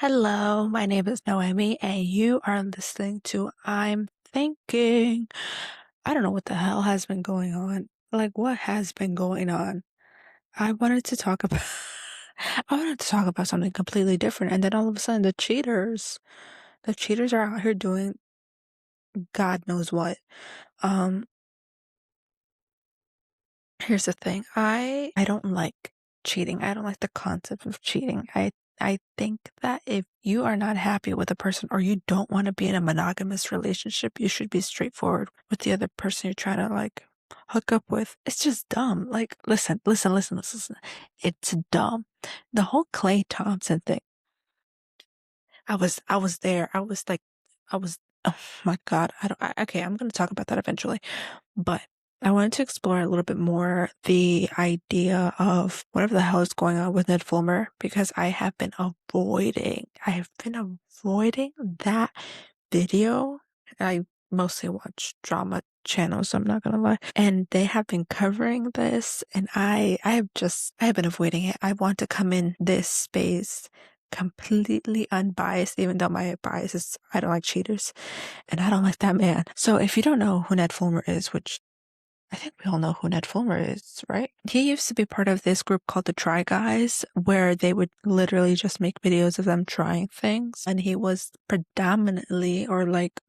Hello, my name is Noemi, and you are listening to I'm Thinking. I don't know what the hell has been going on. Like, what has been going on? I wanted to talk about, I wanted to talk about something completely different, and then all of a sudden, the cheaters are out here doing God knows what. Um, Here's the thing. I don't like cheating. I don't like the concept of cheating. I think that if you are not happy with a person or you don't want to be in a monogamous relationship, you should be straightforward with the other person you're trying to like hook up with. It's just dumb. Like, listen. It's dumb. The whole Clay Thompson thing. I was there. I was, oh my God. Okay, I'm going to talk about that eventually. But I wanted to explore a little bit more the idea of whatever the hell is going on with Ned Fulmer because I have been avoiding that video. I mostly watch drama channels, so I'm not gonna lie. And they have been covering this and I have been avoiding it. I want to come in this space completely unbiased, even though my bias is I don't like cheaters and I don't like that man. So if you don't know who Ned Fulmer is, which I think we all know who Ned Fulmer is, right? He used to be part of this group called the Try Guys, where they would literally just make videos of them trying things. And he was predominantly or like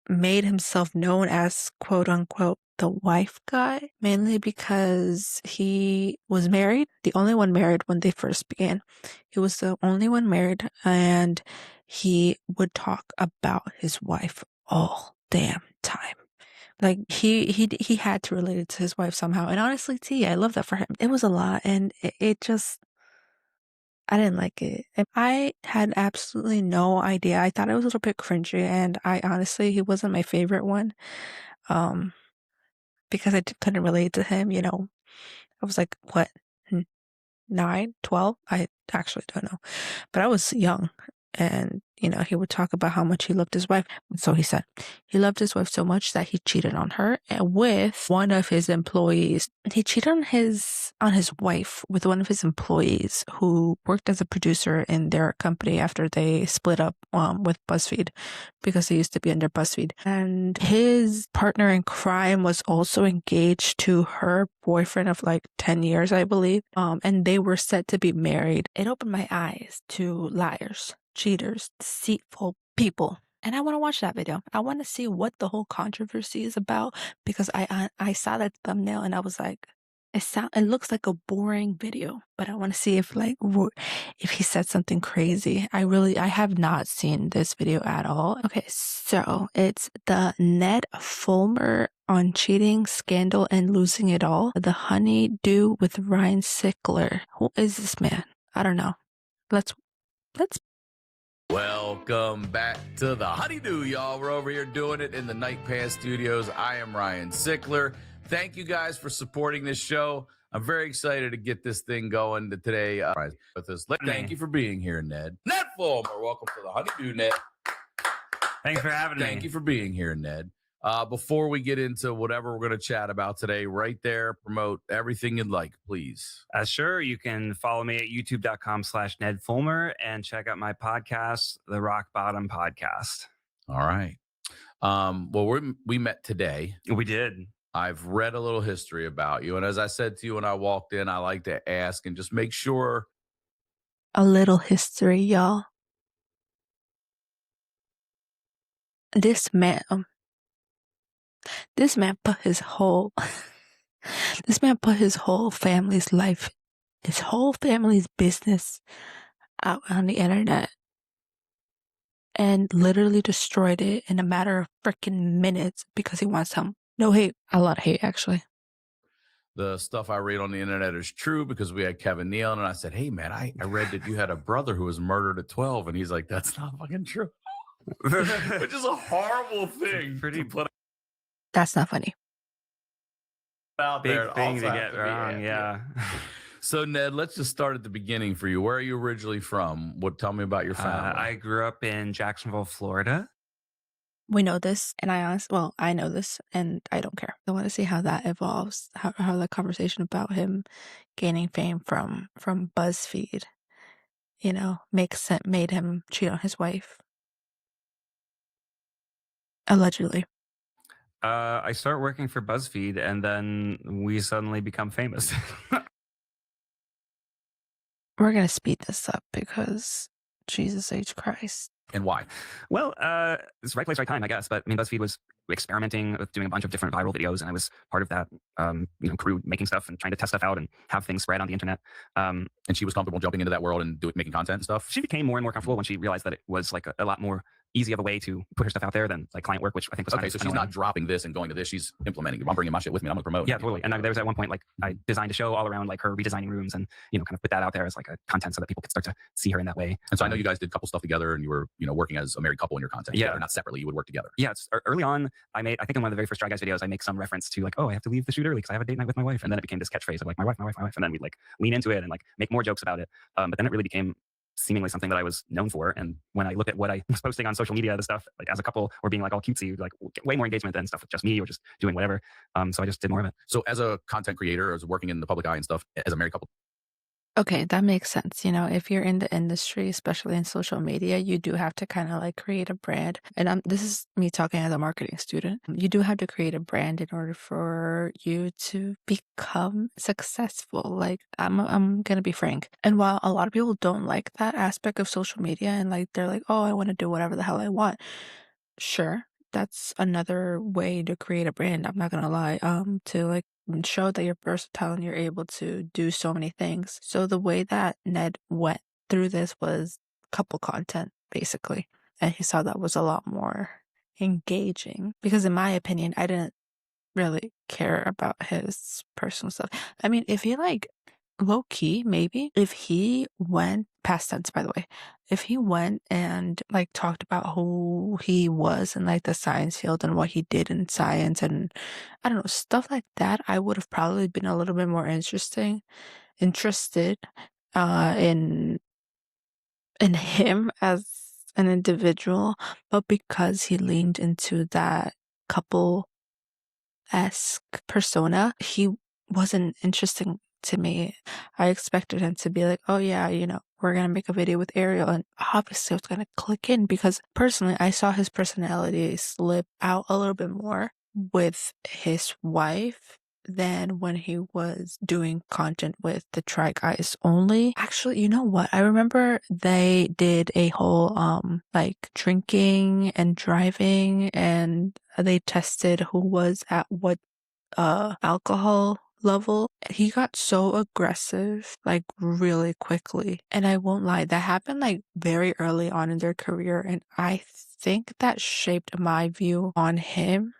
made himself known as quote unquote the wife guy, mainly because he was married, the only one married when they first began. He was the only one married, and he would talk about his wife all damn time. Like he had to relate it to his wife somehow. And honestly, T, I love that for him. It was a lot, and it just I didn't like it. And I had absolutely no idea. I thought it was a little bit cringy, and I honestly, he wasn't my favorite one. Um, because couldn't relate to him. I was like, what, 9, 12? I actually don't know, but I was young. And, he would talk about how much he loved his wife. And so he said he loved his wife so much that he cheated on her and with one of his employees. He cheated on his wife with one of his employees who worked as a producer in their company after they split up with BuzzFeed because he used to be under BuzzFeed. And his partner in crime was also engaged to her boyfriend of like 10 years, I believe. And they were set to be married. It opened my eyes to liars, cheaters, deceitful people. And I want to watch that video. I want to see what the whole controversy is about because I saw that thumbnail and I was like, it looks like a boring video, but I want to see if if he said something crazy. I have not seen this video at all. Okay, so it's the Ned Fulmer on cheating, scandal, and losing it all. The HoneyDew with Ryan Sickler. Who is this man? I don't know. Let's Welcome back to the HoneyDew, y'all. We're over here doing it in the Night Pass Studios. I am Ryan Sickler. Thank you guys for supporting this show. I'm very excited to get this thing going today with us. Thank you for being here, Ned. Ned Fulmer, welcome to the HoneyDew, Ned. Thanks for having me. Thank you for being here, Ned. Before we get into whatever we're going to chat about today, right there, promote everything you'd like, please. Sure. You can follow me at youtube.com/Ned Fulmer and check out my podcast, The Rock Bottom Podcast. All right. Well, we met today. We did. I've read a little history about you. And as I said to you when I walked in, I like to ask and just make sure. a little history, y'all. This man put his whole family's life, his whole family's business out on the internet and literally destroyed it in a matter of freaking minutes because he wants some. No hate, a lot of hate actually. The stuff I read on the internet is true because we had Kevin Neal and I said, hey man, I read that you had a brother who was murdered at 12. And he's like, that's not fucking true. Which is a horrible thing. That's not funny. Out Big there, thing to get wrong, yeah. So Ned, let's just start at the beginning for you. Where are you originally from? Tell me about your family. I grew up in Jacksonville, Florida. We know this, and I know this, and I don't care. I want to see how that evolves, how the conversation about him gaining fame from BuzzFeed made him cheat on his wife. Allegedly. I start working for BuzzFeed, and then we suddenly become famous. We're gonna speed this up because Jesus H. Christ. And why? Well, it's right place, right time, I guess. But I mean, BuzzFeed was experimenting with doing a bunch of different viral videos, and I was part of that, crew making stuff and trying to test stuff out and have things spread on the internet. And she was comfortable jumping into that world and making content and stuff. She became more and more comfortable when she realized that it was like a lot more easy of a way to put her stuff out there than like client work, which I think was okay. So she's not dropping this and going to this; she's implementing. I'm bringing my shit with me. I'm gonna promote. Yeah, totally. And there was at one point like I designed a show all around like her redesigning rooms, and kind of put that out there as like a content so that people could start to see her in that way. And so I know you guys did a couple stuff together, and you were working as a married couple in your content. Yeah, together, not separately. You would work together. Yeah, it's early on. I think in one of the very first Dry Guys videos, I make some reference to like, oh, I have to leave the shoot early because I have a date night with my wife, and then it became this catchphrase of like my wife, my wife, my wife, and then we'd like lean into it and like make more jokes about it. But then it really became seemingly something that I was known for. And when I look at what I was posting on social media, the stuff like as a couple or being like all cutesy, like way more engagement than stuff with just me or just doing whatever. So I just did more of it. So as a content creator, as working in the public eye and stuff, as a married couple. Okay, that makes sense. If you're in the industry, especially in social media, you do have to kind of like create a brand. And this is me talking as a marketing student. You do have to create a brand in order for you to become successful. Like I'm gonna be frank. And while a lot of people don't like that aspect of social media and like they're like, oh, I want to do whatever the hell I want. Sure, that's another way to create a brand. I'm not gonna lie. To like show that you're versatile and you're able to do so many things. So the way that Ned went through this was couple content, basically. And he saw that was a lot more engaging. Because in my opinion, I didn't really care about his personal stuff. I mean, if he like low key, maybe if he went past tense, by the way, if he went and like talked about who he was in like the science field and what he did in science and I don't know, stuff like that, I would have probably been a little bit more interested in him as an individual. But because he leaned into that couple esque persona, he wasn't interesting to me. I expected him to be like, oh yeah, we're gonna make a video with Ariel, and obviously I was gonna click in because personally I saw his personality slip out a little bit more with his wife than when he was doing content with the Try Guys only. Actually, you know what? I remember they did a whole like drinking and driving, and they tested who was at what alcohol level. He got so aggressive like really quickly, and I won't lie, that happened like very early on in their career, and I think that shaped my view on him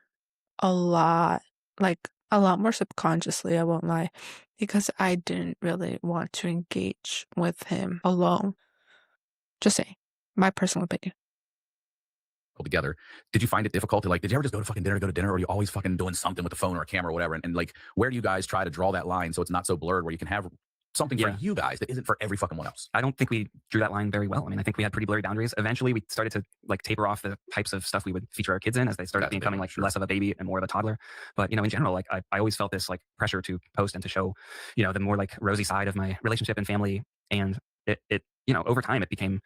a lot, like a lot more subconsciously, I won't lie, because I didn't really want to engage with him alone. Just saying, my personal opinion. Together, did you find it difficult to like, did you ever just go to dinner, or are you always fucking doing something with the phone or a camera or whatever? And like, where do you guys try to draw that line so it's not so blurred where you can have something for you guys that isn't for every fucking one else? I don't think we drew that line very well. I mean, I think we had pretty blurry boundaries. Eventually, we started to like taper off the types of stuff we would feature our kids in as they started becoming like less of a baby and more of a toddler. But in general, like I always felt this like pressure to post and to show, the more like rosy side of my relationship and family. And it over time, it became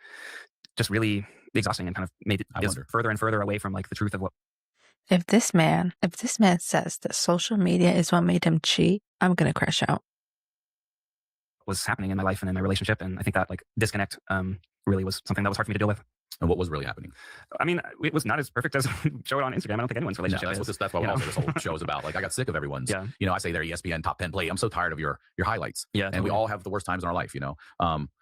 just really exhausting and kind of made it further and further away from like the truth of what. If this man says that social media is what made him cheat, I'm gonna crash out. Was happening in my life and in my relationship, and I think that like disconnect really was something that was hard for me to deal with. And what was really happening? I mean, it was not as perfect as show it on Instagram. I don't think anyone's relationship is. That's what this whole show is about. Like, I got sick of everyone's. I say their ESPN top 10 play. I'm so tired of your highlights. Yeah, and we all have the worst times in our life.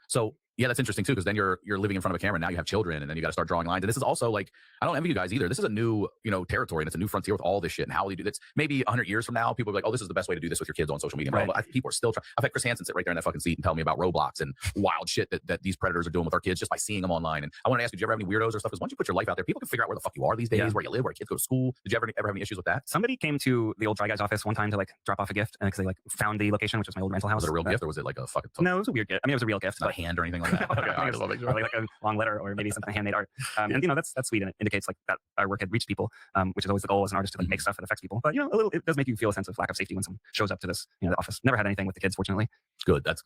So yeah, that's interesting too, because then you're living in front of a camera. Now you have children, and then you got to start drawing lines. And this is also like, I don't envy you guys either. This is a new territory, and it's a new frontier with all this shit. And how do you do this? Maybe 100 years from now, people will be like, oh, this is the best way to do this with your kids on social media. Right. But people are still trying. I've had Chris Hansen sit right there in that fucking seat and tell me about Roblox and wild shit that these predators are doing with our kids just by seeing them online. And I want to ask you, did you ever have any weirdos or stuff? Because once you put your life out there, people can figure out where the fuck you are these days, where you live, where kids go to school. Did you ever have any issues with that? Somebody came to the old Dry Guys office one time to like drop off a gift because they like found the location, which was my old rental house. Was it a real gift, or was it like a fucking? No, it was a weird gift. I mean, it was a real gift. Not a hand or anything like that. Okay, probably like a long letter or maybe something handmade art. And that's sweet, and it indicates like that our work had reached people, which is always the goal as an artist to like make stuff that affects people. But it does make you feel a sense of lack of safety when someone shows up to this the office. Never had anything with the kids, fortunately. Good. That's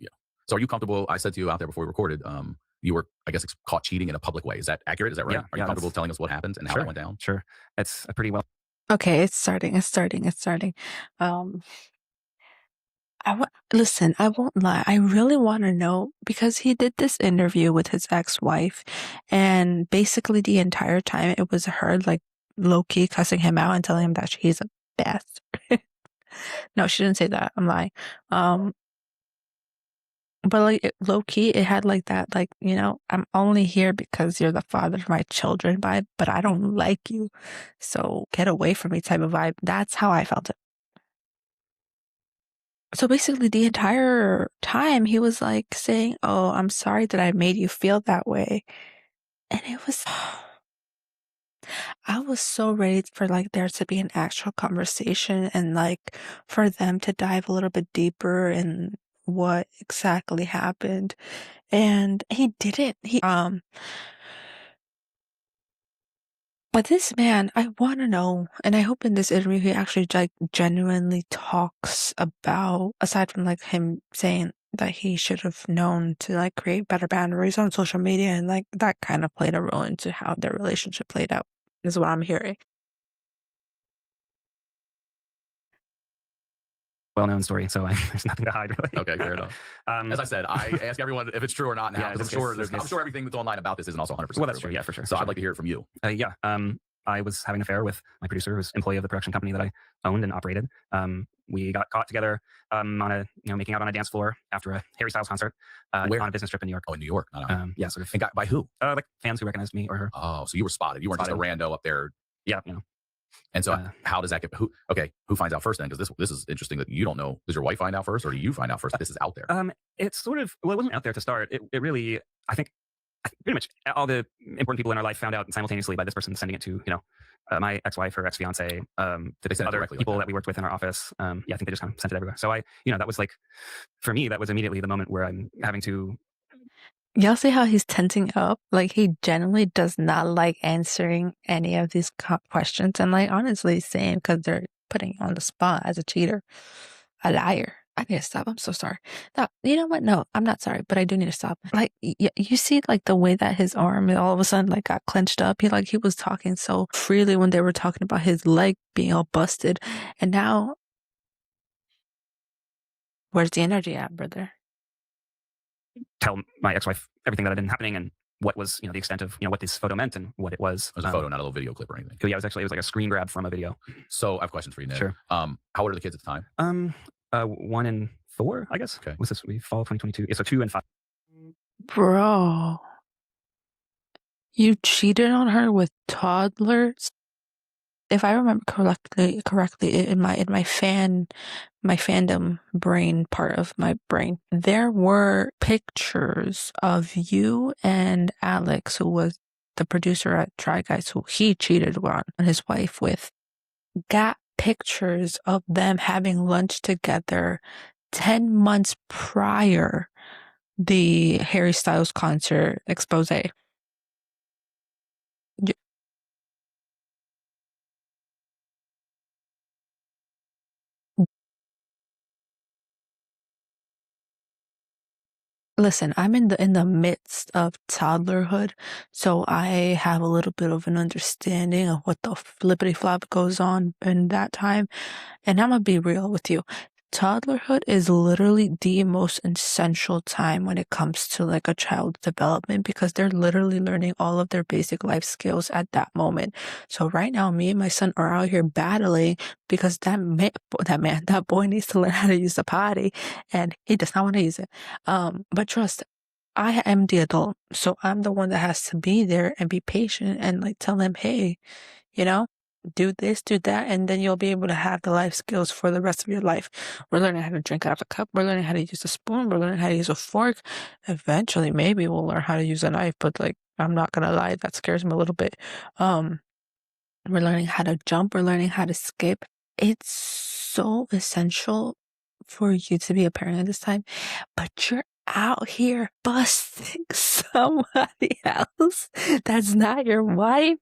So are you comfortable? I said to you out there before we recorded, you were, I guess, caught cheating in a public way. Is that accurate? Is that right? Yeah, Are you yeah, comfortable telling us what happened and how that sure, went down? sure. It's a pretty well. Okay, it's starting. It's starting. It's starting. Um, listen, I won't lie. I really want to know because he did this interview with his ex-wife, and basically the entire time it was her like low-key cussing him out and telling him that he's a bastard. No, she didn't say that. I'm lying. Um, but like low key, it had like that, like, I'm only here because you're the father of my children vibe, but I don't like you. So get away from me type of vibe. That's how I felt it. So basically, the entire time he was like saying, "Oh, I'm sorry that I made you feel that way." And it was, I was so ready for like there to be an actual conversation and like for them to dive a little bit deeper in what exactly happened. And he didn't. But this man, I want to know, and I hope in this interview he actually like genuinely talks about, aside from like him saying that he should have known to like create better boundaries on social media, and like that kind of played a role into how their relationship played out, is what I'm hearing. Well-known story, so there's nothing to hide really. Okay, fair enough. As I said, I ask everyone if it's true or not now, Yeah, because I'm sure everything that's online about this isn't also 100% well, that's true. true. Yeah, for sure. So for I'd sure. like to hear it from you. Yeah. I was having an affair with my producer, who's employee of the production company that I owned and operated. We got caught together on a, making out on a dance floor after a Harry Styles concert Where? on a business trip in New York. Oh, in New York. Not out. Yeah, sort of. And by who? Like fans who recognized me or her. Oh, so you were spotted. You weren't just a rando up there. Yeah, And so, how does that get? Who finds out first then? Because this is interesting that you don't know. Does your wife find out first, or do you find out first? This is out there. It's sort of, well, it wasn't out there to start. It really, I think pretty much all the important people in our life found out simultaneously by this person sending it to, my ex-wife, her ex-fiance, Did they send it other directly? people Like that we worked with in our office. Yeah, I think they just kind of sent it everywhere. So that was like, for me, that was immediately the moment where I'm having to. Y'all see how he's tensing up? Like he genuinely does not like answering any of these questions, and like honestly saying because they're putting you on the spot as a cheater, a liar. I need to stop. I'm so sorry. No, you know what? No, I'm not sorry, but I do need to stop. Like you see, like the way that his arm all of a sudden like got clenched up. He was talking so freely when they were talking about his leg being all busted, and now where's the energy at, brother? Tell my ex-wife everything that had been happening and what was, the extent of, what this photo meant and what it was. It was a photo, not a little video clip or anything. Yeah, it was like a screen grab from a video. So I have questions for you, Ned. Sure. How old are the kids at the time? 1 and 4, I guess. Okay. Was this fall 2022? Yeah, so 2 and 5. Bro, you cheated on her with toddlers? If I remember correctly, in my fandom brain part of my brain, there were pictures of you and Alex, who was the producer at Try Guys, who he cheated on his wife with. Got pictures of them having lunch together 10 months prior the Harry Styles concert expose. Listen, I'm in the midst of toddlerhood, so I have a little bit of an understanding of what the flippity flop goes on in that time. And I'm gonna be real with you. Toddlerhood is literally the most essential time when it comes to like a child's development because they're literally learning all of their basic life skills at that moment. So right now, me and my son are out here battling because that boy needs to learn how to use the potty, and he does not want to use it. But trust, I am the adult, so I'm the one that has to be there and be patient and like tell him, hey, you know, do this, do that, and then you'll be able to have the life skills for the rest of your life. We're learning how to drink out of a cup. We're learning how to use a spoon. We're learning how to use a fork. Eventually, maybe we'll learn how to use a knife, but like, I'm not gonna lie, that scares me a little bit. We're learning how to jump. We're learning how to skip. It's so essential for you to be a parent at this time, but you're out here busting somebody else that's not your wife.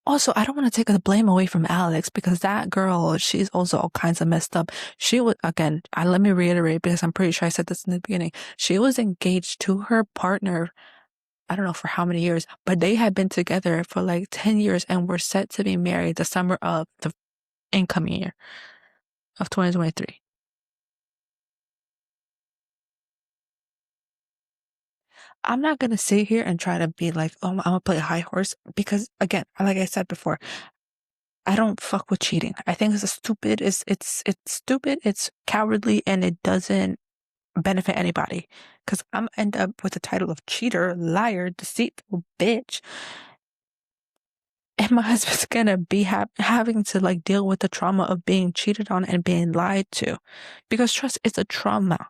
Also, I don't want to take the blame away from Alex because that girl, she's also all kinds of messed up. She was, again, let me reiterate because I'm pretty sure I said this in the beginning. She was engaged to her partner, I don't know for how many years, but they had been together for like 10 years and were set to be married the summer of the incoming year of 2023. I'm not going to sit here and try to be like, oh, I'm going to play a high horse because, again, like I said before, I don't fuck with cheating. I think it's a stupid, it's stupid, it's cowardly, and it doesn't benefit anybody. Because I'm end up with the title of cheater, liar, deceitful bitch, and my husband's gonna be having to like deal with the trauma of being cheated on and being lied to, because trust, it's a trauma.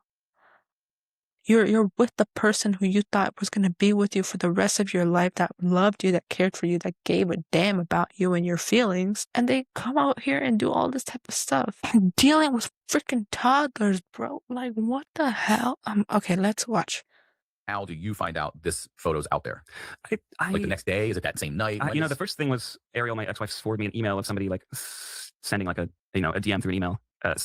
You're with the person who you thought was gonna be with you for the rest of your life, that loved you, that cared for you, that gave a damn about you and your feelings, and they come out here and do all this type of stuff. And dealing with freaking toddlers, bro. Like what the hell? Okay, let's watch. How do you find out this photo's out there? Like the next day? Is it that same night? The first thing was Ariel, my ex-wife, forwarded me an email of somebody like sending like a DM through an email,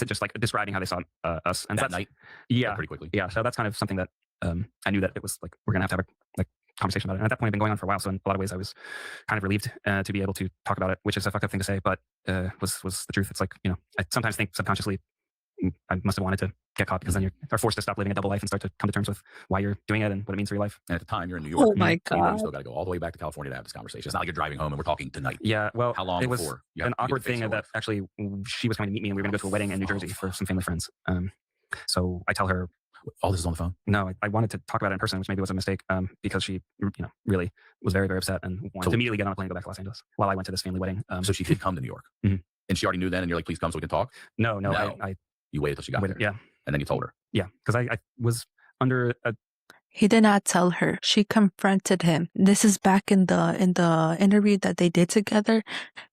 just like describing how they saw us, and that night. Yeah, pretty quickly. Yeah, so that's kind of something that I knew that it was like we're gonna have to have a like conversation about it. And at that point, it'd been going on for a while, so in a lot of ways, I was kind of relieved to be able to talk about it, which is a fucked up thing to say, but was the truth. It's like I sometimes think subconsciously I must have wanted to get caught because then you're forced to stop living a double life and start to come to terms with why you're doing it and what it means for your life. And at the time, you're in New York. Oh my So you know you God. still got to go all the way back to California to have this conversation. It's not like you're driving home and we're talking tonight. Yeah, well, how long it was before an awkward thing that actually she was coming to meet me and we were going to go to a wedding in New Jersey for some family friends. So I tell her, all this is on the phone? No, I wanted to talk about it in person, which maybe was a mistake because she really was very, very upset and wanted to immediately get on a plane and go back to Los Angeles while I went to this family wedding. So she did come to New York. Mm-hmm. And she already knew then and you're like, please come so we can talk? No. You waited till she got there. Yeah. And then you told her. Yeah, because I was under a... He did not tell her. She confronted him. This is back in the interview that they did together.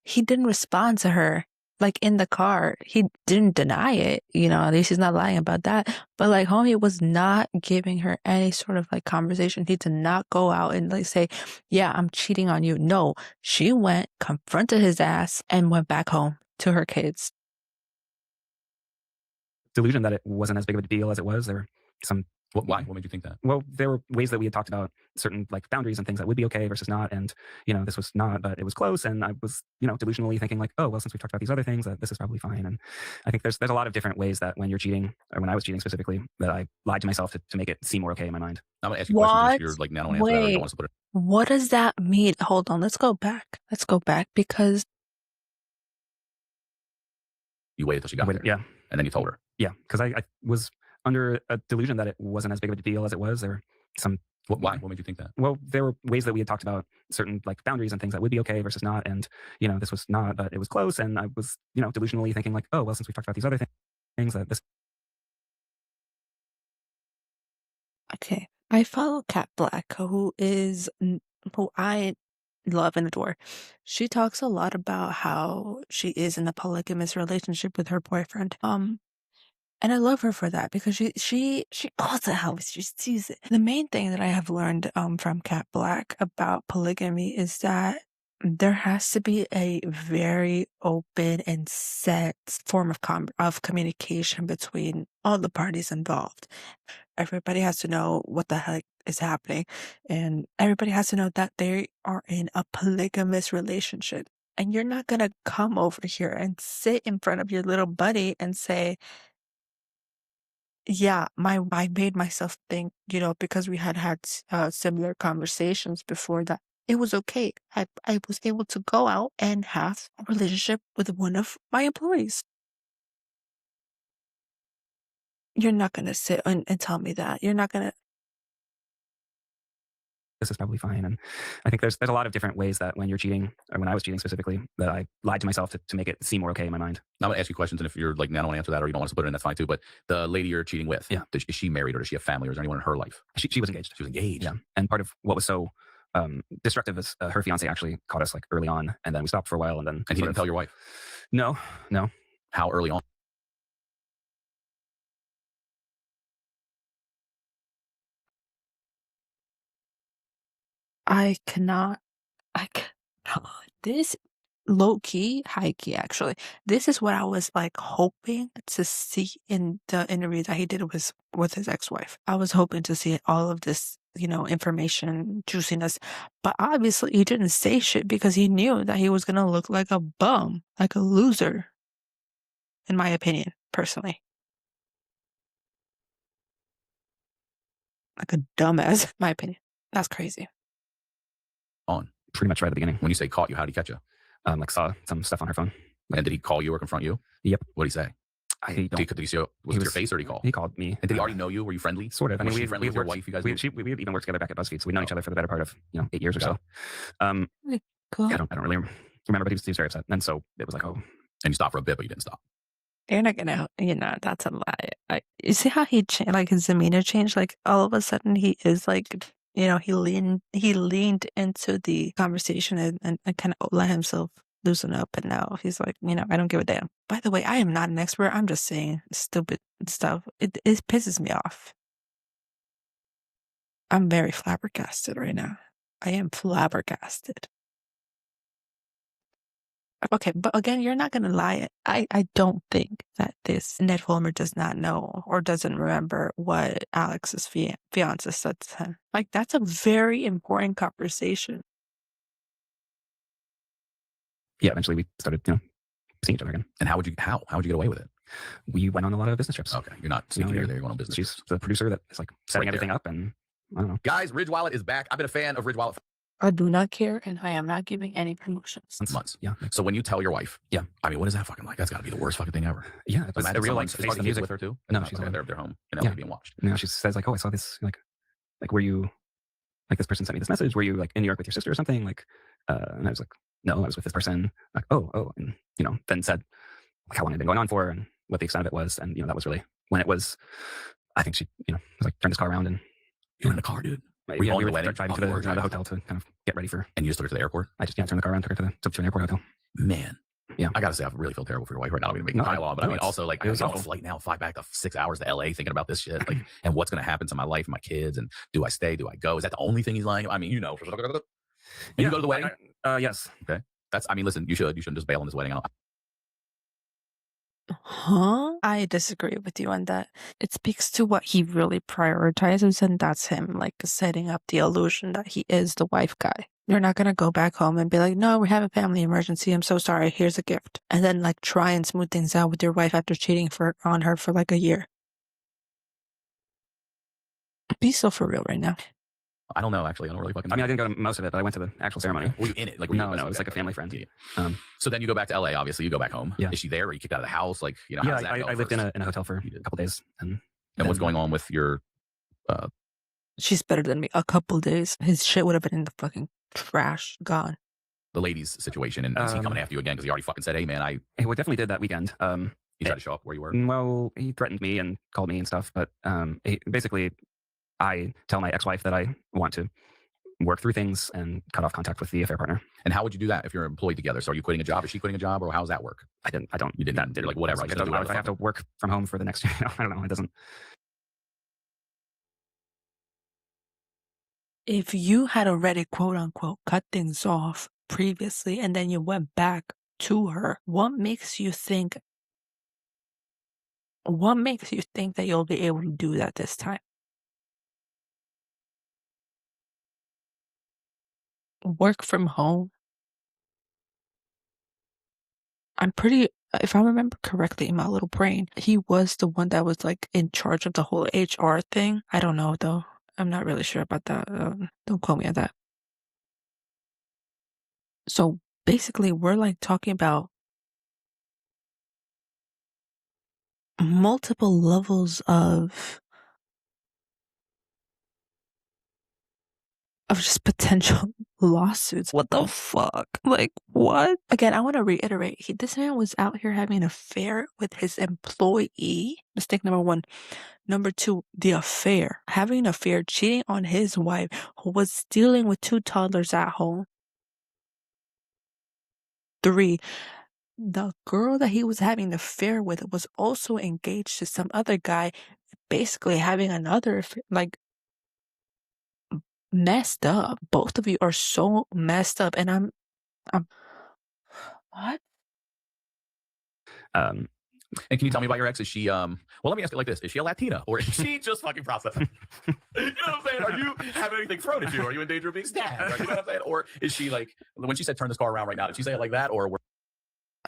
He didn't respond to her. Like in the car, he didn't deny it. At least he's not lying about that. But like homie was not giving her any sort of like conversation. He did not go out and like say, yeah, I'm cheating on you. No, she went, confronted his ass, and went back home to her kids. Delusion that it wasn't as big of a deal as it was. There were some... Why? What made you think that? Well, there were ways that we had talked about certain like boundaries and things that would be okay versus not. And, this was not, but it was close. And I was, delusionally thinking like, oh, well, since we've talked about these other things, this is probably fine. And I think there's a lot of different ways that when you're cheating, or when I was cheating specifically, that I lied to myself to make it seem more okay in my mind. I'm going to ask you questions if you're like, now don't answer that or you don't want to put it. What does that mean? Hold on. Let's go back because you waited till she got there. Yeah. And then you told her. Yeah. Because I was under a delusion that it wasn't as big of a deal as it was. There were some... Why? What made you think that? Well, there were ways that we had talked about certain like boundaries and things that would be okay versus not. And, this was not, but it was close. And I was, delusionally thinking like, oh, well, since we've talked about these other things that this... Okay. I follow Cat Black, who I love and adore. She talks a lot about how she is in a polygamous relationship with her boyfriend. And I love her for that because she calls it how she sees it. The main thing that I have learned from Cat Black about polygamy is that there has to be a very open and set form of communication between all the parties involved. Everybody has to know what the heck is happening, and everybody has to know that they are in a polygamous relationship. And you're not gonna come over here and sit in front of your little buddy and say, yeah, I made myself think, because we had similar conversations before, that it was okay. I was able to go out and have a relationship with one of my employees. You're not gonna sit and tell me that. You're not gonna. This is probably fine. And I think there's a lot of different ways that when you're cheating, or when I was cheating specifically, that I lied to myself to make it seem more okay in my mind. Now I'm going to ask you questions, and if you're like, now I don't want to answer that or you don't want us to put it in, that's fine too. But the lady you're cheating with, yeah, is she married or does she have family or is there anyone in her life? She was engaged. She was engaged. Yeah. And part of what was so destructive is her fiance actually caught us like early on, and then we stopped for a while, and then... And he didn't tell your wife? No. How early on? I cannot. This low key, high key, actually. This is what I was like hoping to see in the interview that he did with his ex-wife. I was hoping to see all of this, information, juiciness, but obviously he didn't say shit because he knew that he was gonna look like a bum, like a loser, in my opinion, personally. Like a dumbass, in my opinion. That's crazy. On pretty much right at the beginning. when you say caught you, how did he catch you? Like saw some stuff on her phone. And did he call you or confront you? Yep. What did he say? I Did don't. he show, was it your face or did he call? He called me. And did he already know you? Were you friendly? Sort of. I Was mean, she friendly with your worked- wife? You guys we even worked together back at BuzzFeed, so we've known each other for the better part of 8 years or so. Cool. Yeah, I don't really remember, but he was very upset. And so it was like, oh, and you stopped for a bit, but you didn't stop. You're not gonna, that's a lie. You see how he changed, like his demeanor changed. Like all of a sudden, he is like, he leaned into the conversation and kind of let himself loosen up. And now he's like, I don't give a damn. By the way, I am not an expert. I'm just saying stupid stuff. It pisses me off. I'm very flabbergasted right now. I am flabbergasted. Okay, but again, you're not gonna lie. I don't think that this Ned Fulmer does not know or doesn't remember what Alex's fiance said to him. Like, that's a very important conversation. Yeah, eventually we started, seeing each other again. And how would you get away with it? We went on a lot of business trips. Okay, you're not sneaking you're over there. You're going on business. She's trips. the producer that is like setting Right everything there. up, and I don't know. Guys, Ridge Wallet is back. I've been a fan of Ridge Wallet I do not care, and I am not giving any promotions. for months. Yeah. So when you tell your wife, Yeah. I mean, what is that fucking like? That's got to be the worst fucking thing ever. Yeah, it's Imagine a real like someone's- face are the the kids music. with her too. No, she's okay, alone. they're home and Yeah. being watched. She says like, oh, I saw this like were you like this person sent me this message? Were you like in New York with your sister or something? Like, and I was like, no, I was with this person. Like, oh, and then said like how long it had been going on for and what the extent of it was, and that was really when it was. I think she, was like turned this car around and You're in the car, dude. we on were the wedding? driving Oh, to you were the driving. hotel to kind of get ready for. And you just took her to the airport? I just turned the car around, took her to an airport hotel. Man. Yeah. I gotta say, I really feel terrible for your wife right now. I'm gonna make No, a pile on, but I mean, it's- also like, it I was get on a awful. flight now, fly back to 6 hours to LA thinking about this shit, like, and what's gonna happen to my life and my kids, and do I stay? Do I go? Is that the only thing he's lying about? I mean, And you go to the wedding? Yes. I mean, listen, you shouldn't just bail on this wedding. Huh? I disagree with you on that. It speaks to what he really prioritizes, and that's him, like, setting up the illusion that he is the wife guy. You're not gonna go back home and be like, no, we have a family emergency. I'm so sorry. Here's a gift. And then, like, try and smooth things out with your wife after cheating on her for like a year. Be so for real right now. I don't know, actually. I don't really fucking know. I mean, I didn't go to most of it, but I went to the actual ceremony. Were you in it? Like, No, it was like a family friend. Yeah. So then you go back to LA, obviously. You go back home. Yeah. Is she there? Or you kicked out of the house? Like, how Yeah, does that go I lived in first? a hotel for You did. a couple days, and what's going on with your She's better than me. A couple days. His shit would have been in the fucking trash. Gone. the ladies' situation? And is he coming after you again? Because he already fucking said, hey, man, he definitely did that weekend. he tried to show up where you were. Well, he threatened me and called me and stuff, but basically, I tell my ex-wife that I want to work through things and cut off contact with the affair partner. And how would you do that if you're employed together? So are you quitting a job? Is she quitting a job? Or how does that work? I don't. You didn't. Did like whatever. Like, I just do whatever if I have to work from home for the next, I don't know. It doesn't. If you had already, quote unquote, cut things off previously and then you went back to her, what makes you think that you'll be able to do that this time? Work from home? If I remember correctly in my little brain, he was the one that was like in charge of the whole HR thing. I don't know though. I'm not really sure about that. Don't quote me on that. So basically, we're like talking about multiple levels of just potential lawsuits. What the fuck? Like, what? Again, I want to reiterate, this man was out here having an affair with his employee. Mistake number one. Number two, the affair. Having an affair, cheating on his wife, who was dealing with 2 toddlers at home. 3, the girl that he was having an affair with was also engaged to some other guy, basically having another, like, messed up. Both of you are so messed up, and I'm What? Um, And can you tell me about your ex? Is she well, let me ask it like this. Is she a Latina or is she just fucking processing? You know what I'm saying? Are you having anything thrown at you? Are you in danger of being stabbed? You know what I'm saying? Or is she like, when she said turn this car around right now, did she say it like that? Or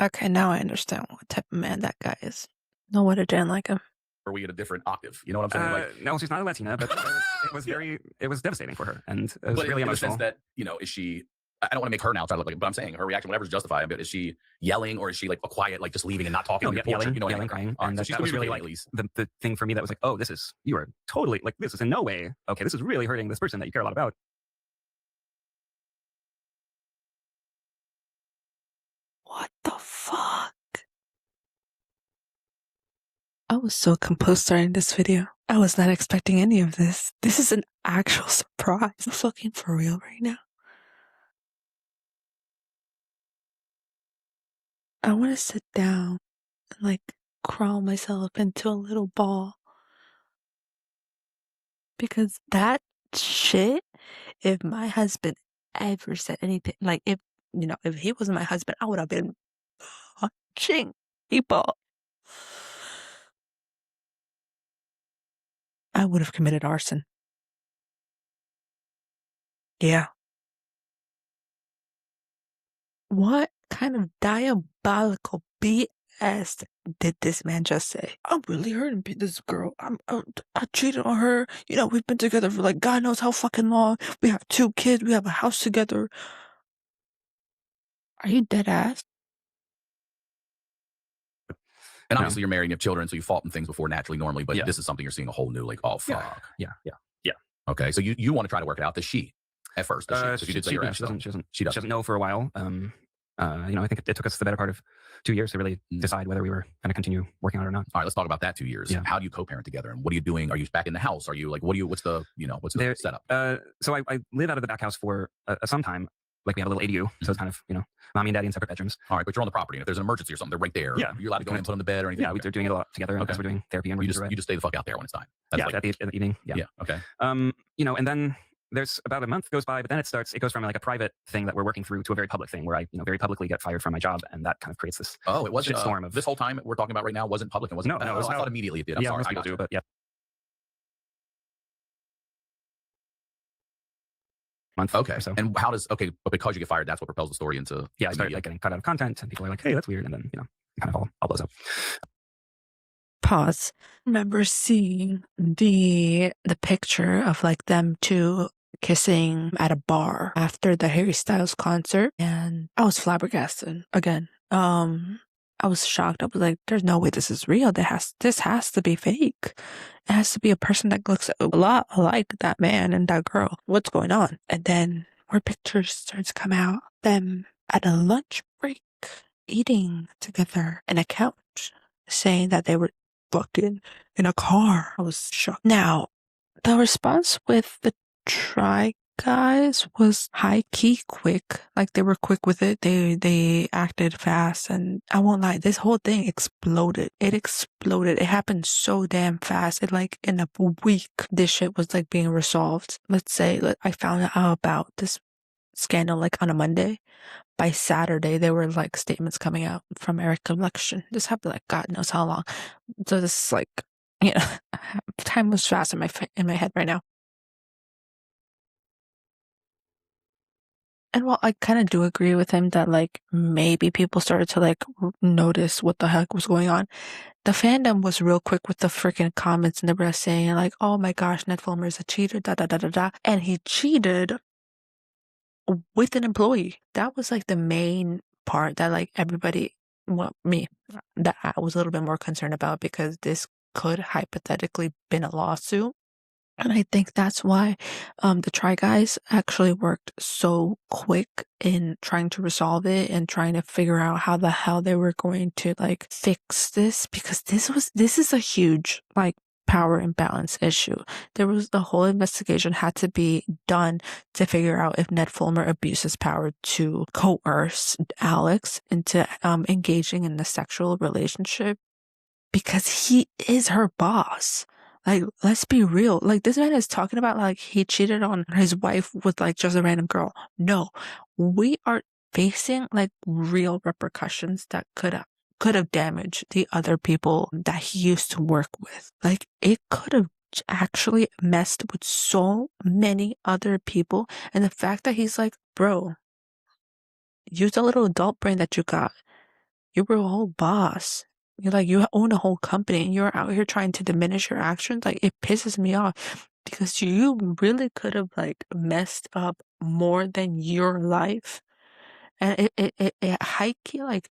Okay, now I understand what type of man that guy is. No wonder didn't like him. are we at a different octave? You know what I'm saying? Like, no, she's not a Latina, but it was very, it was devastating for her, and it was but really in the emotional. sense that, you know, is she, I don't want to make her now try to look like, but I'm saying her reaction, whatever's justified, but is she yelling or is she like a quiet, like just leaving and not talking? Yelling, you know, yelling, crying. And so she's that was really like at least. the thing for me that was like, oh, this is, you are totally like, this is in no way, okay, this is really hurting this person that you care a lot about. What the fuck? I was so composed starting this video. I was not expecting any of this. This is an actual surprise. I'm fucking for real right now. I want to sit down and like crawl myself into a little ball. Because that shit, if my husband ever said anything, like if, you know, if he wasn't my husband, I would have been punching people. I would have committed arson. Yeah. What kind of diabolical BS did this man just say? I'm really hurting this girl. I cheated on her. You know, we've been together for like God knows how fucking long. We have 2 kids. We have a house together. Are you dead ass? And obviously you're married and you have children, so you fought in things before naturally, normally, but Yeah. this is something you're seeing a whole new, like, oh, fuck. Yeah. Okay, so you want to try to work it out. Does she at first? Does she? So you did say your ex, she doesn't know for a while. You know, I think it took us the better part of 2 years to really decide whether we were going to continue working on it or not. All right, let's talk about that 2 years. Yeah. How do you co-parent together, and what are you doing? Are you back in the house? Are you like, what's the setup? So I live out of the back house for some time. Like we have a little ADU, so it's kind of, you know, mommy and daddy in separate bedrooms. All right, but you're on the property, and if there's an emergency or something, they're right there. Yeah, you're allowed to go in and put them to bed or anything. Yeah, we're doing it a lot together as we're doing therapy, and you just stay the fuck out there when it's time. That's at the evening. Yeah. Okay. You know, and then there's about a month goes by, but then it goes from like a private thing that we're working through to a very public thing where I, you know, very publicly get fired from my job, and that kind of creates this it wasn't storm of this whole time we're talking about right now wasn't public and wasn't. No, I thought immediately it did. I'm sorry. Most people do, but yeah. Month. Okay. Or so. And how does but because you get fired, that's what propels the story into. Yeah, I started like getting cut out of content, and people are like, "Hey, that's weird," and then, you know, it kind of all blows up. Pause. I remember seeing the picture of like them two kissing at a bar after the Harry Styles concert, and I was flabbergasted again. I was shocked. I was like, there's no way this is real. This has to be fake. It has to be a person that looks a lot like that man and that girl. What's going on? And then more pictures started to come out. Them at a lunch break, eating together on a couch, saying that they were fucking in a car. I was shocked. Now, the response with the Try Guys was high-key quick. Like, they were quick with it. They acted fast, and I won't lie, this whole thing exploded. It exploded. It happened so damn fast. It, like, in a week, this shit was, like, being resolved. Let's say, I found out about this scandal, like, on a Monday. By Saturday, there were, like, statements coming out from Eric Election. This happened, like, God knows how long. So this is, like, you know, time moves fast in my head right now. And while I kind of do agree with him that, like, maybe people started to, like, notice what the heck was going on, the fandom was real quick with the freaking comments, and they were saying, like, oh my gosh, Ned Fulmer is a cheater, da da da da da. And he cheated with an employee. That was, like, the main part that, like, everybody, well, me, that I was a little bit more concerned about, because this could hypothetically been a lawsuit. And I think that's why the Try Guys actually worked so quick in trying to resolve it and trying to figure out how the hell they were going to, like, fix this, because this is a huge, like, power imbalance issue. The whole investigation had to be done to figure out if Ned Fulmer abused his power to coerce Alex into engaging in a sexual relationship, because he is her boss. Like, let's be real. Like, this man is talking about, like, he cheated on his wife with, like, just a random girl. No, we are facing like real repercussions that could have damaged the other people that he used to work with. Like it could have actually messed with so many other people. And the fact that he's like, bro, use the little adult brain that you got. You were a whole boss. You're like, you own a whole company and you're out here trying to diminish your actions. Like, it pisses me off because you really could have, like, messed up more than your life. And it hike you, like,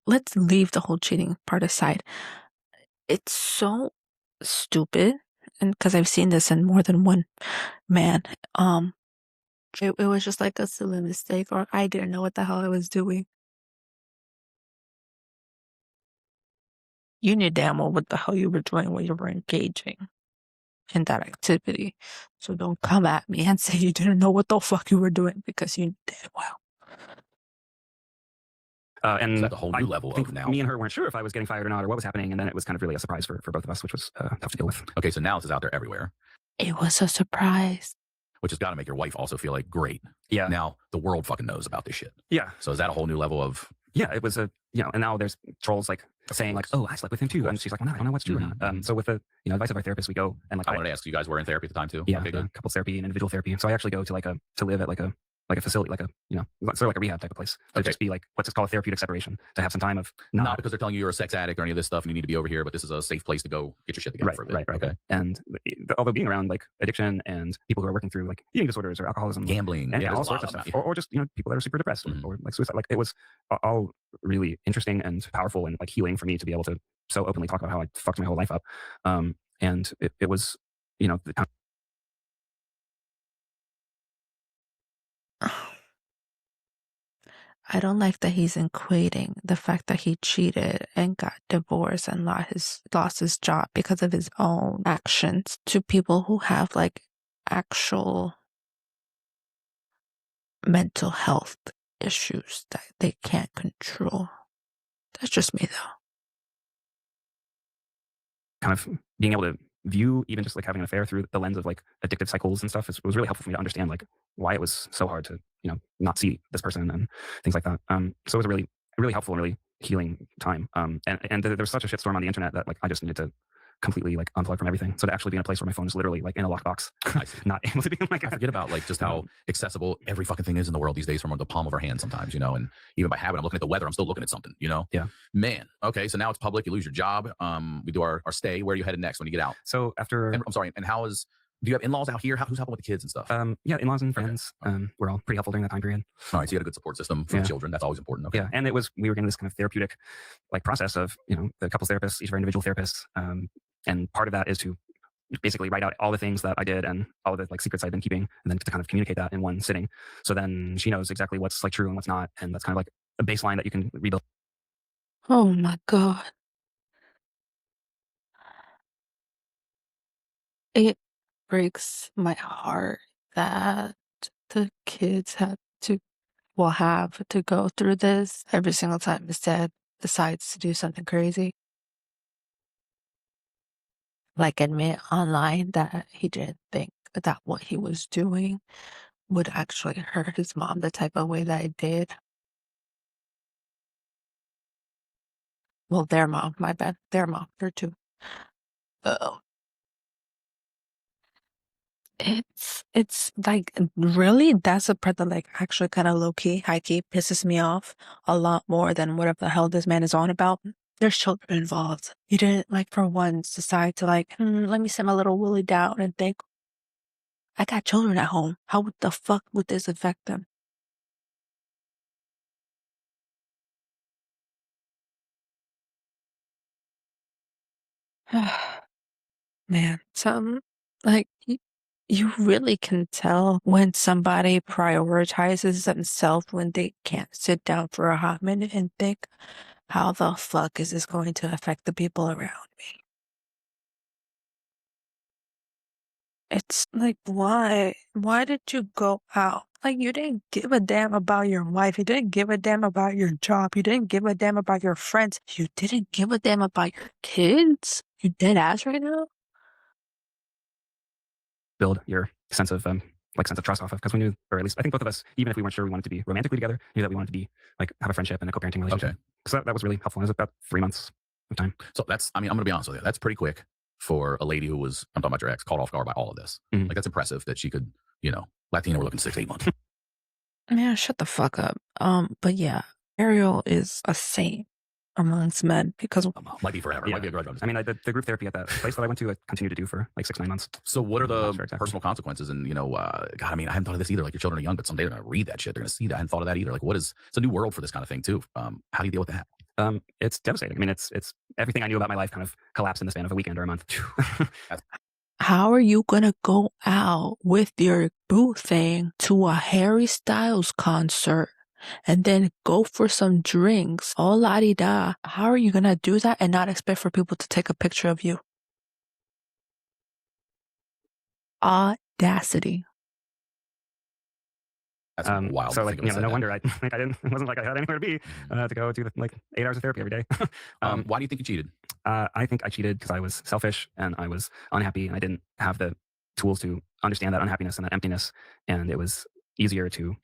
let's leave the whole cheating part aside. It's so stupid. And because I've seen this in more than one man. It was just like a silly mistake, or I didn't know what the hell I was doing. You knew damn well what the hell you were doing when you were engaging in that activity. So don't come at me and say you didn't know what the fuck you were doing because you did well. And It's like a whole new level think of now. me and her weren't sure if I was getting fired or not or what was happening. And then it was kind of really a surprise for both of us, which was tough to deal with. Okay, so now this is out there everywhere, It was a surprise. which has got to make your wife also feel like, great. Yeah. Now the world fucking knows about this shit. Yeah. So is that a whole new level of? Yeah, it was and now there's trolls like saying like, oh, I slept with him too. And she's like, well, no, I don't know what's true or not. So with the, advice of our therapist, we go and like, I wanted to ask, you guys were in therapy at the time too? Yeah, Okay, good. couples therapy and individual therapy. So I actually go to to live at like a facility, like a, sort of like a rehab type of place to just be like, what's it called, a therapeutic separation, to have some time of not because they're telling you you're a sex addict or any of this stuff and you need to be over here, but this is a safe place to go get your shit together for a bit. Right. Okay. And although being around like addiction and people who are working through like eating disorders or alcoholism, gambling, and all sorts of stuff, or just people that are super depressed or like suicide, like it was all really interesting and powerful and like healing for me to be able to so openly talk about how I fucked my whole life up. And it was, the kind I don't like that he's equating the fact that he cheated and got divorced and lost his job because of his own actions to people who have like actual mental health issues that they can't control. That's just me though. kind of being able to view even just like having an affair through the lens of like addictive cycles and stuff was really helpful for me to understand like why it was so hard to not see this person and things like that. So it was a really really helpful and really healing time. And there was such a shitstorm on the internet that like I just needed to completely like unplug from everything. So to actually be in a place where my phone is literally like in a lockbox, not able to be like, I forget about like just how accessible every fucking thing is in the world these days from the palm of our hand sometimes, and even by habit, I'm looking at the weather, I'm still looking at something, Yeah. Man. Okay. So now it's public, you lose your job. We do our stay. Where are you headed next when you get out? So after, I'm sorry. And do you have in-laws out here? Who's helping with the kids and stuff? Yeah, in-laws and friends. Okay. We're all pretty helpful during that time period. All right. So you got a good support system for the children. That's always important. Okay. Yeah. And we were getting this kind of therapeutic like process of, the couples therapists, each of our individual therapists. And part of that is to basically write out all the things that I did and all the like secrets I've been keeping, and then to kind of communicate that in one sitting. So then she knows exactly what's like true and what's not. And that's kind of like a baseline that you can rebuild. Oh my God. It breaks my heart that the kids will have to go through this every single time his dad decides to do something crazy. Like admit online that he didn't think that what he was doing would actually hurt his mom the type of way that it did. Well, their mom, my bad. Their mom, her too. Um, it's like really that's the part that like actually kind of low key, high key pisses me off a lot more than whatever the hell this man is on about. There's children involved. He didn't like for once decide to like, let me sit my little Willie down and think, I got children at home. How the fuck would this affect them? Man, like you really can tell when somebody prioritizes themselves when they can't sit down for a hot minute and think, how the fuck is this going to affect the people around me? It's like, why? Why did you go out? Like, you didn't give a damn about your wife. You didn't give a damn about your job. You didn't give a damn about your friends. You didn't give a damn about your kids. You dead ass right now? Build your sense of like sense of trust off of, because we knew, or at least I think both of us, even if we weren't sure we wanted to be romantically together, knew that we wanted to be like have a friendship and a co-parenting relationship. Okay. So that was really helpful. It was about 3 months of time. So that's, I mean, I'm going to be honest with you. That's pretty quick for a lady who was, I'm talking about your ex, caught off guard by all of this. Mhm. Like, that's impressive that she could, you know, Latina, we're looking 6 to 8 months. Man, shut the fuck up. But yeah, Ariel is a saint amongst men because Might be forever. Yeah. Might be a grudge. I mean, the group therapy at that place that I went to, I continued to do for like 6, 9 months. So what are I'm not the sure exactly. personal consequences? And, you know, God, I mean, I hadn't thought of this either. Like, your children are young, but someday they're going to read that shit. They're going to see that. I hadn't thought of that either. Like, it's a new world for this kind of thing too. How do you deal with that? It's devastating. I mean, it's everything I knew about my life kind of collapsed in the span of a weekend or a month. how are you gonna go out with your boo thing to a Harry Styles concert and then go for some drinks, all la-di-da? How are you gonna do that and not expect for people to take a picture of you? Audacity. That's wild. So to like, think of no that. wonder I like I didn't. It wasn't like I had anywhere to be to go do like 8 hours of therapy every day. Why do you think you cheated? I think I cheated because I was selfish and I was unhappy and I didn't have the tools to understand that unhappiness and that emptiness. And it was easier to,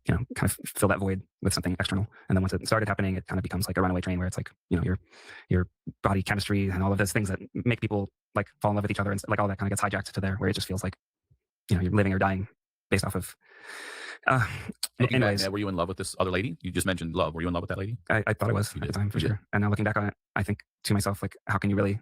kind of fill that void with something external. And then once it started happening, it kind of becomes like a runaway train where it's like, your body chemistry and all of those things that make people like fall in love with each other and like all that kind of gets hijacked to there where it just feels like, you're living or dying based off of. Looking anyways, back, were you in love with this other lady? You just mentioned love. Were you in love with that lady? I thought I was You at the did. time for You did. sure. And now looking back on it, I think to myself, like, how can you really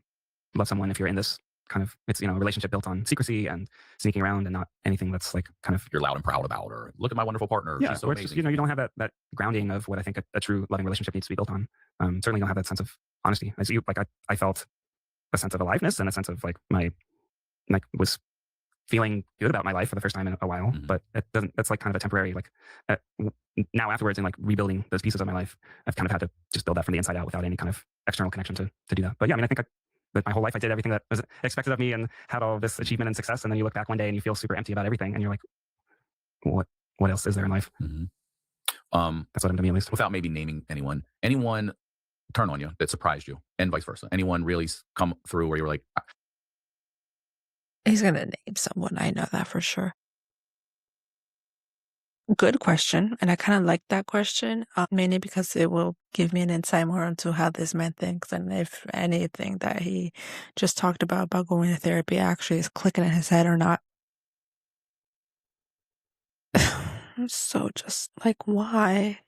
love someone if you're in this kind of, it's, a relationship built on secrecy and sneaking around and not anything that's like kind of, You're loud and proud about her. Look at my wonderful partner. yeah, She's so or it's just, amazing. you don't have that grounding of what I think a true loving relationship needs to be built on. Certainly don't have that sense of honesty. As you, like, I felt a sense of aliveness and a sense of like was feeling good about my life for the first time in a while, but it doesn't, that's like kind of a temporary, like now afterwards in like rebuilding those pieces of my life, I've kind of had to just build that from the inside out without any kind of external connection to do that. But yeah, I mean, I think that my whole life I did everything that was expected of me and had all this achievement and success. And then you look back one day and you feel super empty about everything. And you're like, what else is there in life? That's what I'm doing, at least. Without maybe naming anyone turn on you that surprised you and vice versa? Anyone really come through where you were like, He's gonna name someone, I know that for sure. Good question, and I kind of like that question, mainly because it will give me an insight more into how this man thinks, and if anything that he just talked about going to therapy actually is clicking in his head or not. So just like, why?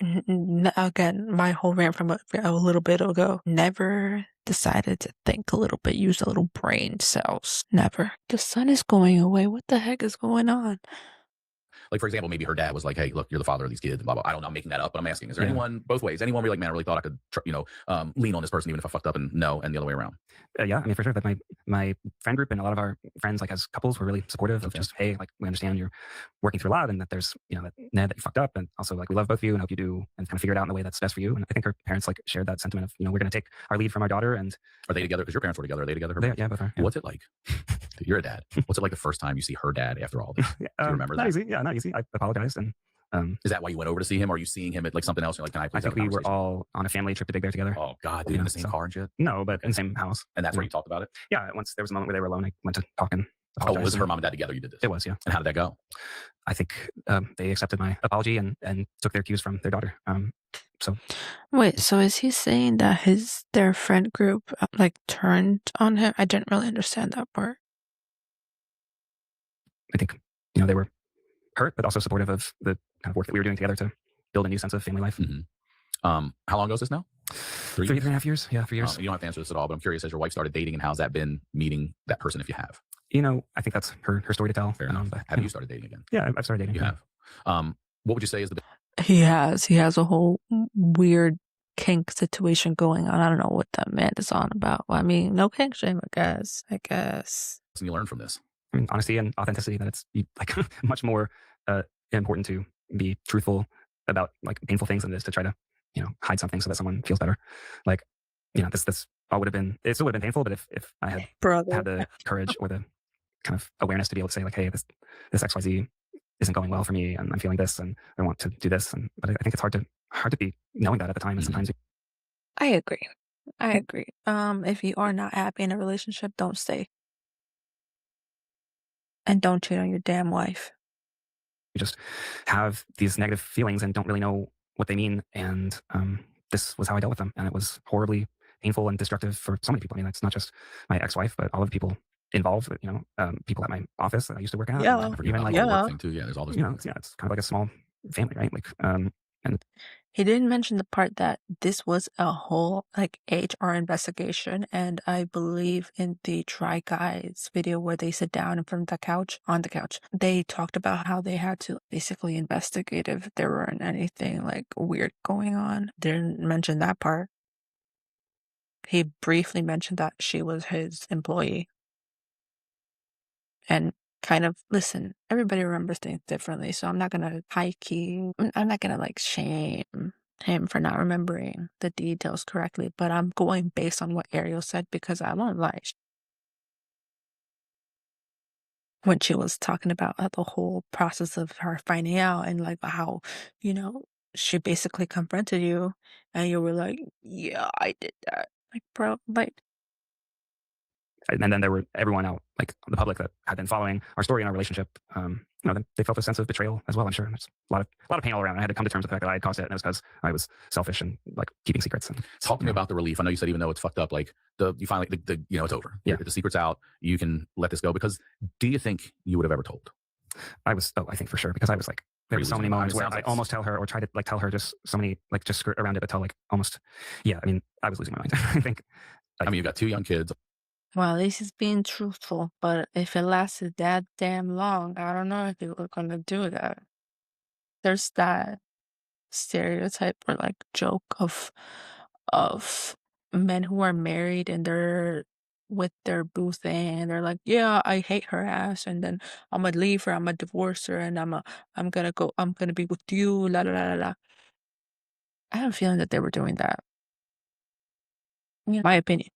Again, my whole rant from a little bit ago, never decided to think a little bit, use a little brain cells. Never. The sun is going away. What the heck is going on? like, for example, maybe her dad was like, hey, look, you're the father of these kids, and blah, blah. I don't know, I'm making that up, but I'm asking, is there Yeah. anyone both ways? Anyone where you're like, man, I really thought I could, lean on this person even if I fucked up, and no, and the other way around? Yeah, I mean, for sure that my friend group and a lot of our friends, like as couples, were really supportive of just, hey, like, we understand you're working through a lot and that there's, that Ned, that you fucked up. And also like, we love both of you and hope you do and kind of figure it out in the way that's best for you. And I think her parents like shared that sentiment of, we're going to take our lead from our daughter. And Are they together? Because your parents were together. Are they together? yeah, both are. Yeah. What's it like? You're a dad. What's it like the first time you see her dad after all this? Do you remember not that? easy. Yeah, not easy. I apologized. And is that why you went over to see him? Or are you seeing him at like something else? You're like, can I please I think have a we were conversation? all on a family trip to Big Bear together. Oh God, dude, in the same car and shit? No, but in the same house. And that's where you talked about it? Yeah, once there was a moment where they were alone, I went to talk and Oh, apologize. was her mom and dad together? You did this? It was, yeah. And how did that go? I think they accepted my apology and took their cues from their daughter. So Wait, so is he saying that their friend group like turned on him? I didn't really understand that part. I think, they were hurt, but also supportive of the kind of work that we were doing together to build a new sense of family life. How long ago is this now? 3.5 years. Yeah, 3 years. You don't have to answer this at all, but I'm curious, has your wife started dating, and how's that been meeting that person if you have? I think that's her story to tell. Fair enough. But, have you started dating again? Yeah, I've started dating. You have. What would you say is the He has a whole weird kink situation going on. I don't know what that man is on about. Well, I mean, no kink shame, I guess. lesson you learned from this? I mean, honesty and authenticity, that it's like much more important to be truthful about like painful things than it is to try to, hide something so that someone feels better. Like, this all would have been, it still would have been painful, but if I had had the courage or the kind of awareness to be able to say like, hey, this XYZ isn't going well for me and I'm feeling this and I want to do this. But I think it's hard to be knowing that at the time. And sometimes I agree. If you are not happy in a relationship, don't stay. And don't cheat on your damn wife. You just have these negative feelings and don't really know what they mean. And this was how I dealt with them. And it was horribly painful and destructive for so many people. I mean, it's not just my ex-wife, but all of the people involved, people at my office that I used to work at. Yeah. Even like the work thing too. Yeah, there's all this. It's kind of like a small family, right? Like, and He didn't mention the part that this was a whole like HR investigation, and I believe in the Try Guys video where they sit down in front of the couch, on the couch, they talked about how they had to basically investigate if there weren't anything like weird going on. Didn't mention that part. He briefly mentioned that she was his employee. And kind of listen, everybody remembers things differently, so I'm not gonna high key, I'm not gonna like shame him for not remembering the details correctly, but I'm going based on what Ariel said because I won't lie. When she was talking about the whole process of her finding out and like how, you know, she basically confronted you and you were like, yeah, I did that. Like, bro, like, and then there were everyone out, like the public that had been following our story and our relationship. They felt a sense of betrayal as well. I'm sure there's a lot of pain all around. I had to come to terms with the fact that I had caused it, and it was because I was selfish and like keeping secrets. And talk to me about the relief. I know you said even though it's fucked up, like you finally it's over. Yeah, the secret's out. You can let this go. Because do you think you would have ever told? I think for sure, because I was like, there were so many moments where I almost tell her or try to like tell her just so many like just skirt around it, but tell like almost, yeah. I mean, I was losing my mind. I think. I mean, you've got 2 young kids. well, at least he's being truthful, but if it lasted that damn long, I don't know if he was gonna do that. There's that stereotype or like joke of men who are married and they're with their boo thing and they're like, yeah, I hate her ass, and then I'm gonna leave her, I'm gonna divorce her, and I'm gonna be with you, la la la la la. I have a feeling that they were doing that. My opinion.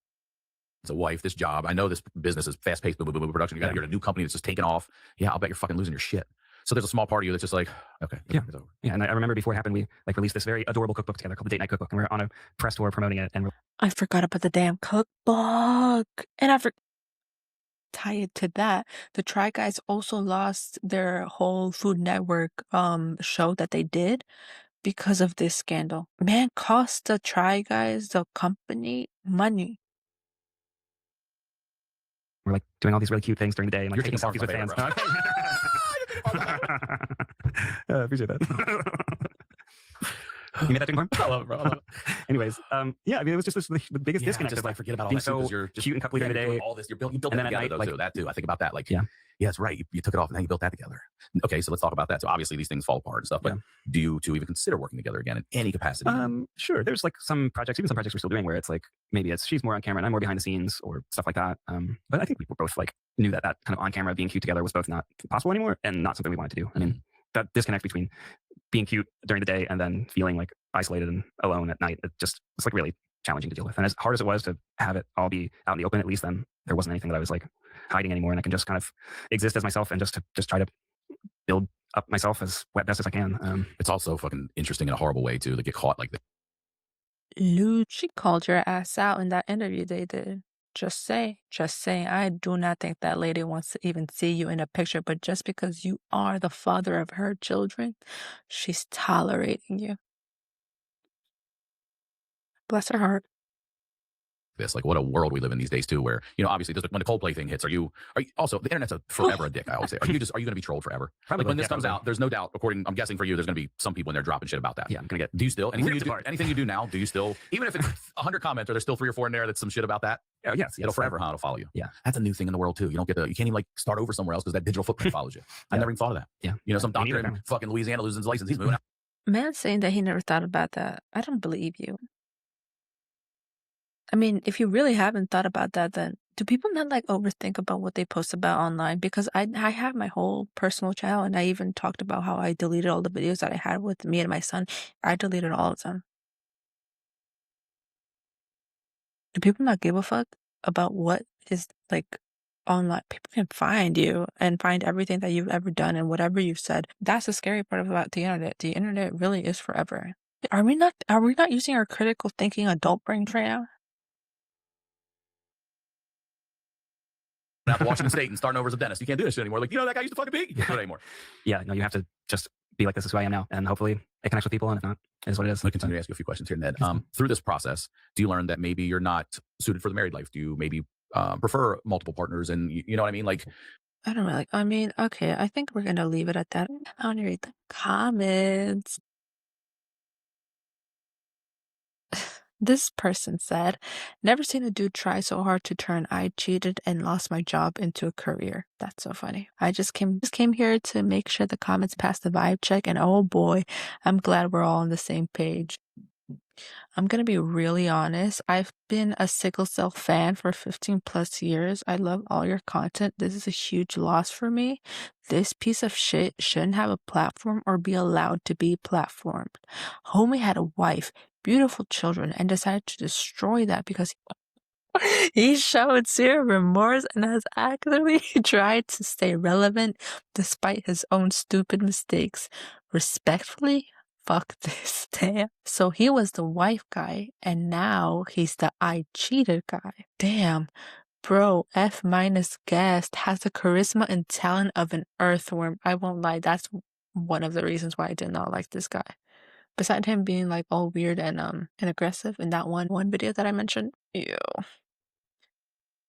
As a wife, this job, I know this business is fast paced, production. You're at a new company that's just taking off. Yeah, I'll bet you're fucking losing your shit. So there's a small part of you that's just like, okay, it's over. Yeah. And I remember before it happened, we like released this very adorable cookbook together called the Date Night Cookbook, and we're on a press tour promoting it. And I forgot about the damn cookbook, and tie it to that. The Try Guys also lost their whole Food Network show that they did because of this scandal. Man, cost the Try Guys, the company, money. we're like doing all these really cute things during the day and like taking selfies with fans. Appreciate that. You made that thing, I love it, bro. I love it. Anyways, yeah, I mean, it was just the biggest disconnect. Just like forget about all being that so because you're just cute and coupley during the day. All this, you built and it then together, at night, though, like, too. That too. I think about that. Like, yeah, that's right. You took it off and then you built that together. Okay, so let's talk about that. So obviously these things fall apart and stuff. But do you two even consider working together again in any capacity? Sure. There's like some projects we're still doing where it's like maybe it's she's more on camera and I'm more behind the scenes or stuff like that. But I think we both like knew that kind of on camera being cute together was both not possible anymore and not something we wanted to do. I mean, that disconnect between being cute during the day and then feeling like isolated and alone at night, it's like really challenging to deal with. And as hard as it was to have it all be out in the open, at least then there wasn't anything that I was like hiding anymore, and I can just kind of exist as myself and just try to build up myself as best as I can. It's also fucking interesting in a horrible way too to get caught like that. She called your ass out in that interview they did. Just saying. I do not think that lady wants to even see you in a picture, but just because you are the father of her children, she's tolerating you. Bless her heart. This like what a world we live in these days too, where obviously when the Coldplay thing hits, are you also the internet's forever a dick. I always say, are you going to be trolled forever? Probably. Like when this comes out, there's no doubt. I'm guessing for you, there's going to be some people in there dropping shit about that. Yeah, I'm gonna get. Do you still anything you do now? Do you still, even if it's 100 comments, are there still 3 or 4 in there that's some shit about that? Yes, it'll forever, huh? It'll follow you. Yeah, that's a new thing in the world too. You can't even like start over somewhere else because that digital footprint follows you. I never even thought of that. Yeah, some doctor in fucking Louisiana loses his license. He's moving out. Man saying that he never thought about that. I don't believe you. I mean, if you really haven't thought about that, then do people not like overthink about what they post about online? Because I have my whole personal channel, and I even talked about how I deleted all the videos that I had with me and my son. I deleted all of them. Do people not give a fuck about what is like online? People can find you and find everything that you've ever done and whatever you've said. That's the scary part about the internet. The internet really is forever. Are we not using our critical thinking adult brain right now? out to Washington State and starting over as a dentist. You can't do this shit anymore. Like, that guy used to fucking be. You can't do it anymore. Yeah, no, you have to just be like, this is who I am now. And hopefully it connects with people. And if not, it is what it is. I'm going to continue to ask you a few questions here, Ned. Through this process, do you learn that maybe you're not suited for the married life? Do you maybe prefer multiple partners? And you know what I mean? Like, I don't really, I mean, okay, I think we're gonna leave it at that. I want to read the comments. This person said, never seen a dude try so hard to turn I cheated and lost my job into a career. That's so funny. I just came here to make sure the comments pass the vibe check, and oh boy, I'm glad we're all on the same page. I'm gonna be really honest. I've been a Sickle Cell fan for 15 plus years. I love all your content. This is a huge loss for me. This piece of shit shouldn't have a platform or be allowed to be platformed. Homie had a wife, beautiful children, and decided to destroy that because he showed zero remorse and has actively tried to stay relevant despite his own stupid mistakes. Respectfully, fuck this. Damn. So he was the wife guy, and now he's the I cheated guy. Damn. Bro, F minus guest has the charisma and talent of an earthworm. I won't lie, that's one of the reasons why I did not like this guy. Beside him being like all weird and aggressive in that one video that I mentioned. Ew.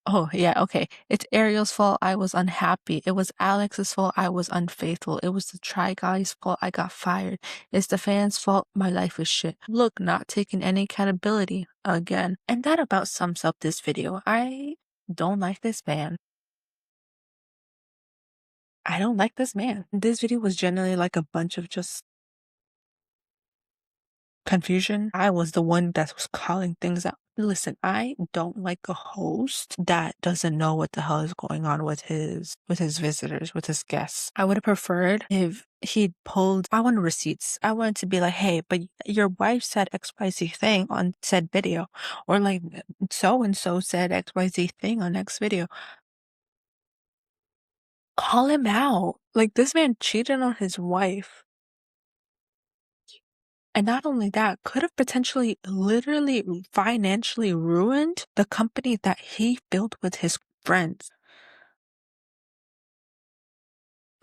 Oh, yeah, okay. It's Ariel's fault I was unhappy. It was Alex's fault I was unfaithful. It was the Try Guy's fault I got fired. It's the fans' fault my life is shit. Look, not taking any accountability again. And that about sums up this video. I don't like this man. I don't like this man. This video was generally like a bunch of just confusion. I was the one that was calling things out. Listen, I don't like a host that doesn't know what the hell is going on with his visitors, with his guests. I would have preferred if he'd pulled, I want receipts. I wanted to be like, hey, but your wife said XYZ thing on said video, or like so and so said XYZ thing on next video. Call him out. Like, this man cheated on his wife. And not only that, could have potentially literally financially ruined the company that he built with his friends.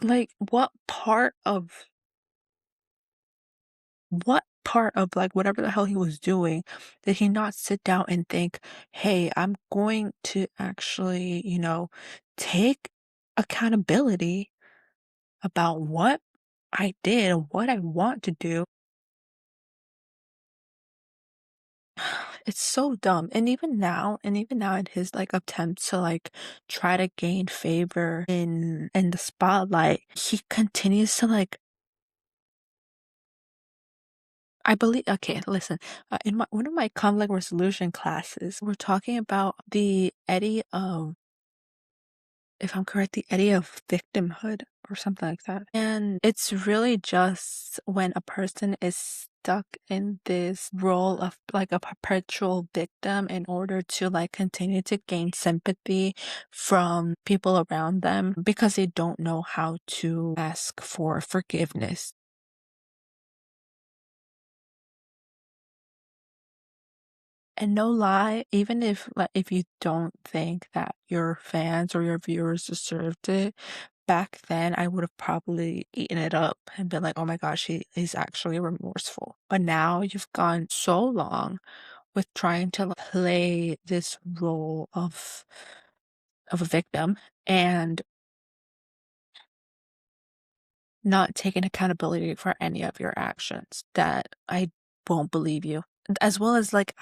Like, what part of like whatever the hell he was doing did he not sit down and think, hey, I'm going to actually, take accountability about what I did and what I want to do. It's so dumb. And even now in his like attempt to like try to gain favor in the spotlight, he continues to like, I believe, okay, listen, in one of my conflict resolution classes, we're talking about the Eddie of, if I'm correct, the idea of victimhood or something like that. And it's really just when a person is stuck in this role of like a perpetual victim in order to like continue to gain sympathy from people around them because they don't know how to ask for forgiveness. And no lie, even if like if you don't think that your fans or your viewers deserved it, back then I would have probably eaten it up and been like, oh my gosh, he is actually remorseful. But now you've gone so long with trying to like, play this role of a victim and not taking accountability for any of your actions that I won't believe you. As well as like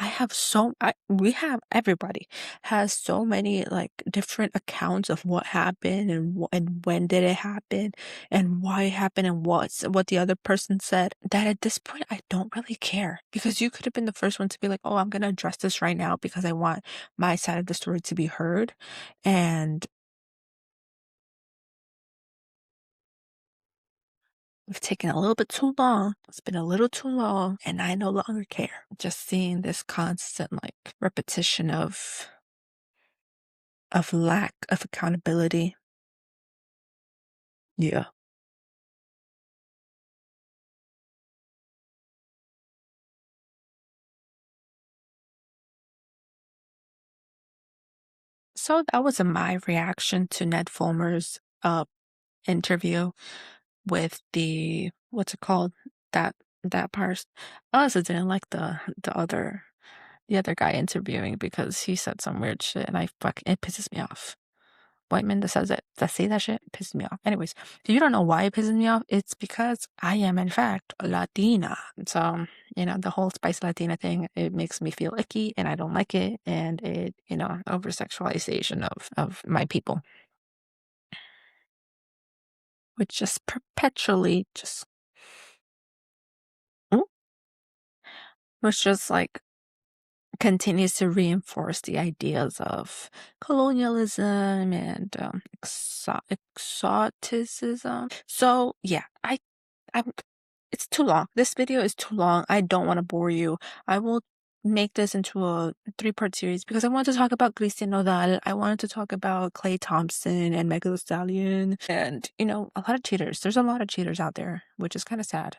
we have everybody has so many like different accounts of what happened and when did it happen and why it happened and what the other person said, that at this point I don't really care, because you could have been the first one to be like, oh, I'm gonna address this right now because I want my side of the story to be heard. And we've taken a little bit too long. It's been a little too long, and I no longer care. Just seeing this constant like repetition of lack of accountability. Yeah. So that was my reaction to Ned Fulmer's interview with the what's it called? That that part. I also didn't like the other guy interviewing because he said some weird shit and it pisses me off. White men that says it that say that shit pisses me off. Anyways, if you don't know why it pisses me off, it's because I am in fact Latina. So, the whole spice Latina thing, it makes me feel icky and I don't like it. And it, over sexualization of my people, which just perpetually just mm, which just like continues to reinforce the ideas of colonialism and exoticism. So yeah, I'm it's too long. This video is too long. I don't want to bore you. I will make this into a three-part series because I want to talk about Christian Nodal. I wanted to talk about Clay Thompson and Megan Thee Stallion and, a lot of cheaters. There's a lot of cheaters out there, which is kind of sad.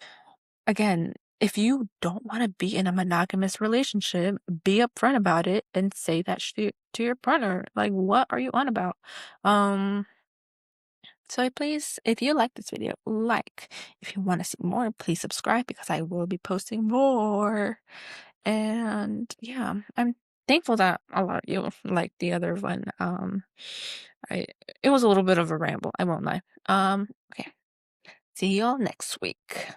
Again, if you don't want to be in a monogamous relationship, be upfront about it and say that shit to your partner. Like, what are you on about? Um, so please, if you like this video, like. If you want to see more, please subscribe because I will be posting more. And yeah, I'm thankful that a lot of you like the other one. I it was a little bit of a ramble, I won't lie. Okay. See y'all next week.